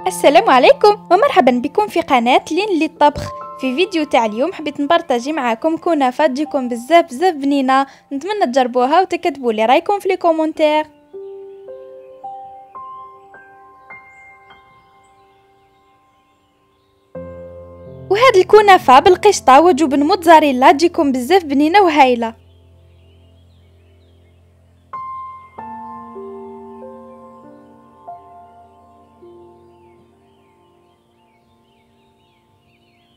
السلام عليكم ومرحبا بكم في قناة لين للطبخ. في فيديو تاع اليوم حبيت نبارطاجي معاكم كنافة تجيكم بزاف بنينة. نتمنى تجربوها وتكتبوا لي رايكم في لي كومونتير. وهاد الكنافة بالقشطة وجبن موتزاريلا تجيكم بزاف بنينة وهايلة.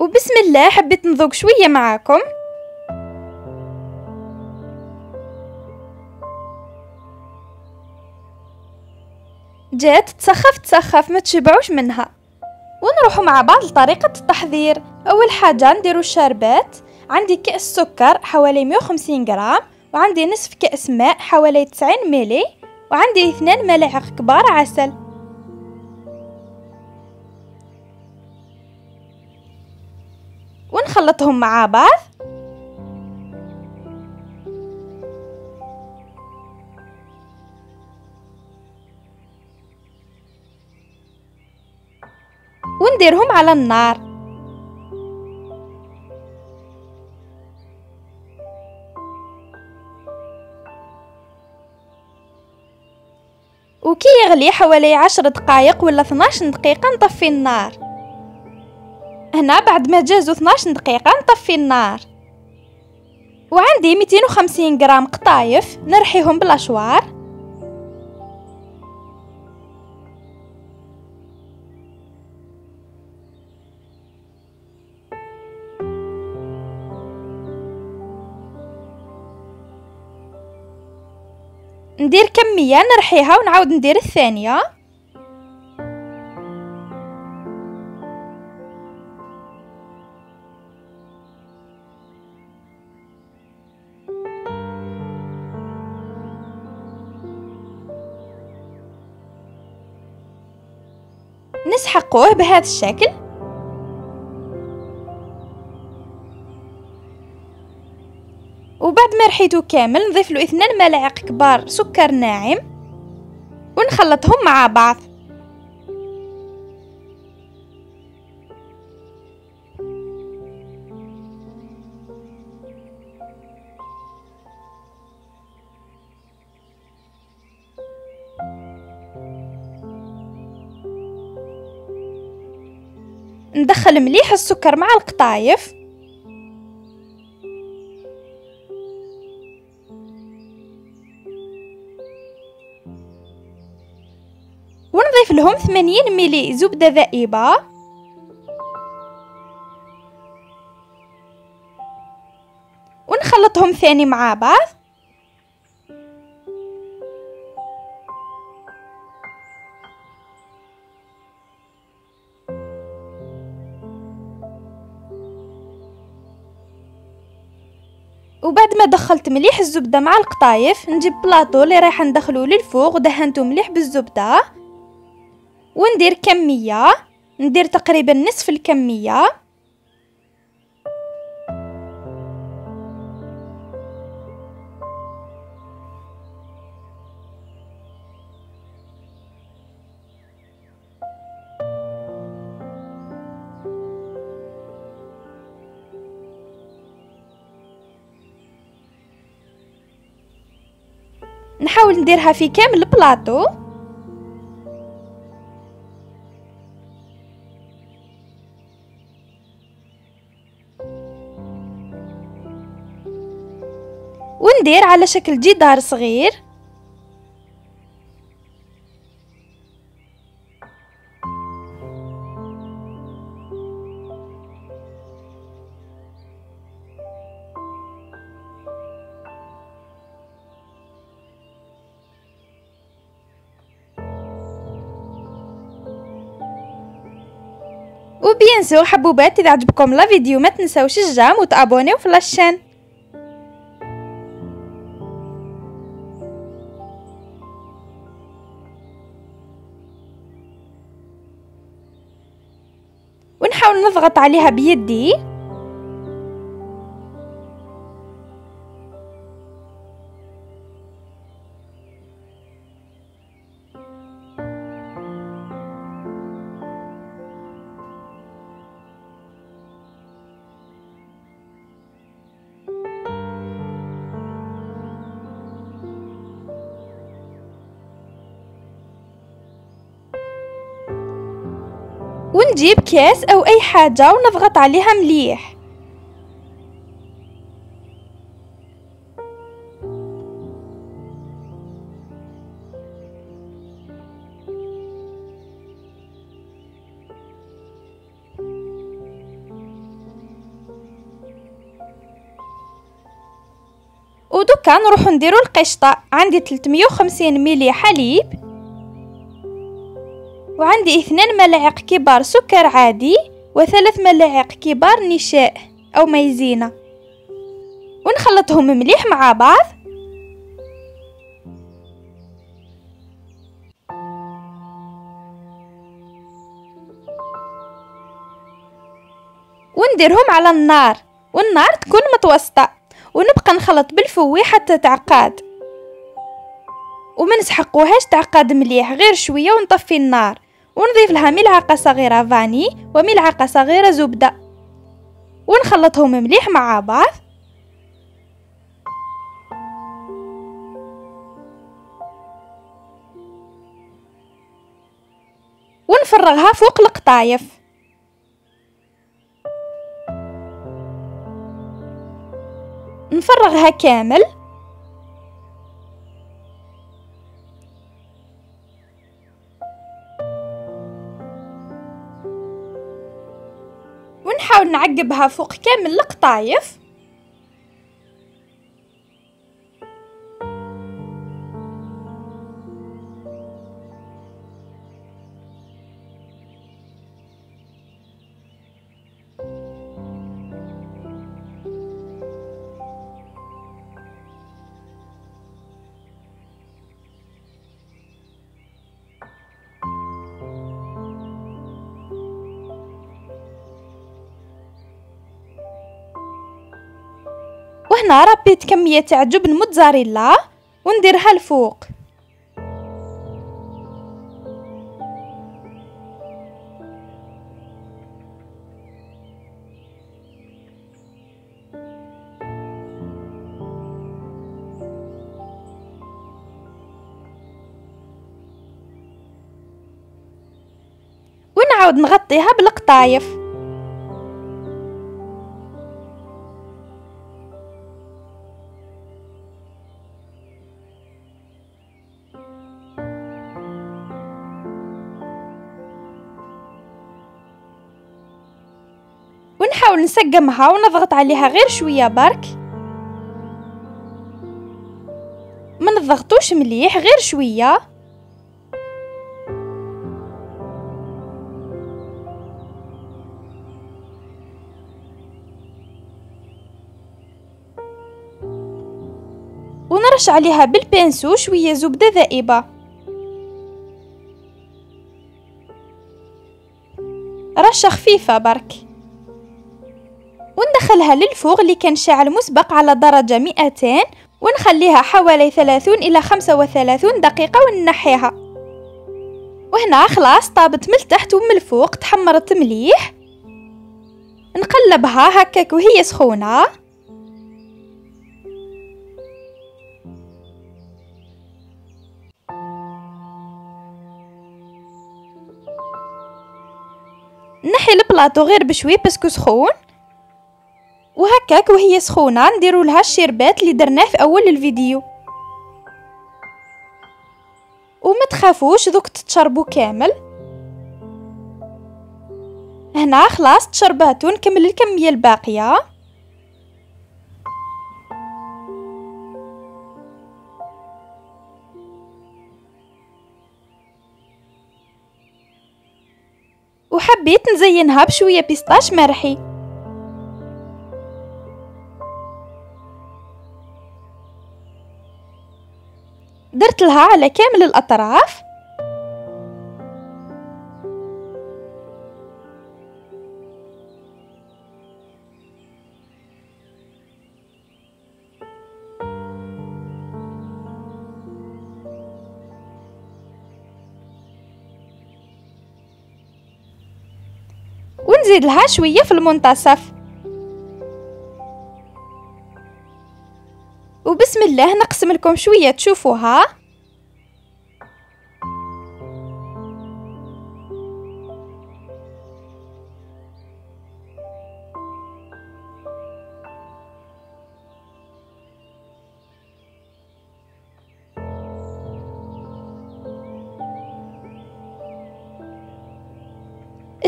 وبسم الله حبيت نذوق شوية معاكم. جات تسخف ما تشبعوش منها. ونروحوا مع بعض لطريقة التحضير. أول حاجة نديروا الشربات. عندي كأس سكر حوالي 150 غرام، وعندي نصف كأس ماء حوالي 90 ملي، وعندي 2 ملاعق كبار عسل. ونخلطهم مع بعض. ونديرهم على النار. وكي يغلي حوالي 10 دقائق ولا 12 دقيقة نطفي النار. هنا بعد ما جازوا 12 دقيقة نطفي النار. وعندي 250 غرام قطايف نرحيهم بالاشوار. ندير كمية نرحيها ونعاود ندير الثانية. نسحقوه بهذا الشكل. وبعد ما رحيته كامل نضيف له 2 ملاعق كبار سكر ناعم ونخلطهم مع بعض. ندخل مليح السكر مع القطايف. ونضيف لهم 80 ملي زبدة ذائبة. ونخلطهم ثاني مع بعض. وبعد ما دخلت مليح الزبدة مع القطايف نجيب بلاطو اللي رايحة ندخلو للفوق ودهنته مليح بالزبدة. وندير كمية، ندير تقريبا نصف الكمية. نحاول نديرها في كامل البلاطو. وندير على شكل جدار صغير. وبيان سور حبوبات اذا عجبكم لا فيديو ما تنساوش الجام وتابونيو في لاشين. ونحاول نضغط عليها بيدي. ونجيب كاس أو أي حاجة ونضغط عليها مليح. ودوكا نروحو نديرو القشطة. عندي 350 ملي حليب، وعندي 2 ملاعق كبار سكر عادي، و3 ملاعق كبار نشاء أو مايزينا، ونخلطهم مليح مع بعض. ونديرهم على النار، والنار تكون متوسطة، ونبقى نخلط بالفوي حتى تعقد، وما نسحقوهاش تعقد مليح، غير شويه ونطفي النار، ونضيف لها ملعقه صغيره فاني وملعقه صغيره زبده، ونخلطهم مليح مع بعض. ونفرغها فوق القطايف. نفرغها كامل. ونحاول نعقبها فوق كامل القطايف. وهنا ربيت كمية تاع جبن موتزاريلا ونديرها الفوق. ونعاود نغطيها بالقطايف. ونحاول نسقمها ونضغط عليها غير شويه برك، ما نضغطوش مليح، غير شويه. ونرش عليها بالبنسو شويه زبده ذائبه، رشه خفيفه برك. وندخلها للفوغ اللي كان شاعل مسبق على درجة 200، ونخليها حوالي 30 إلى 35 دقيقة وننحيها. وهنا خلاص طابت من التحت ومن الفوق، تحمرت مليح. نقلبها هكاك وهي سخونة. نحي البلاطو غير بشوي باسكو سخون، وهكاك وهي سخونة نديرو لها الشربات اللي درناه في اول الفيديو. وما تخافوش دوك تتشربوا كامل. هنا خلاص تشرباتو، نكمل الكمية الباقية. وحبيت نزينها بشوية بيستاش مرحي. درت لها على كامل الأطراف. ونزيد لها شوية في المنتصف. وبسم الله نقسم لكم شوية تشوفوها.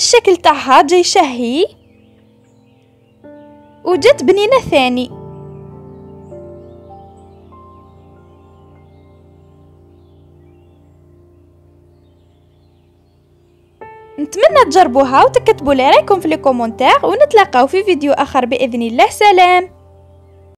الشكل تاعها جاي شهي، وجات بنينة ثاني. نتمنى تجربوها وتكتبوا لي رايكم في لي كومونتير، ونتلاقاو في فيديو اخر باذن الله. سلام.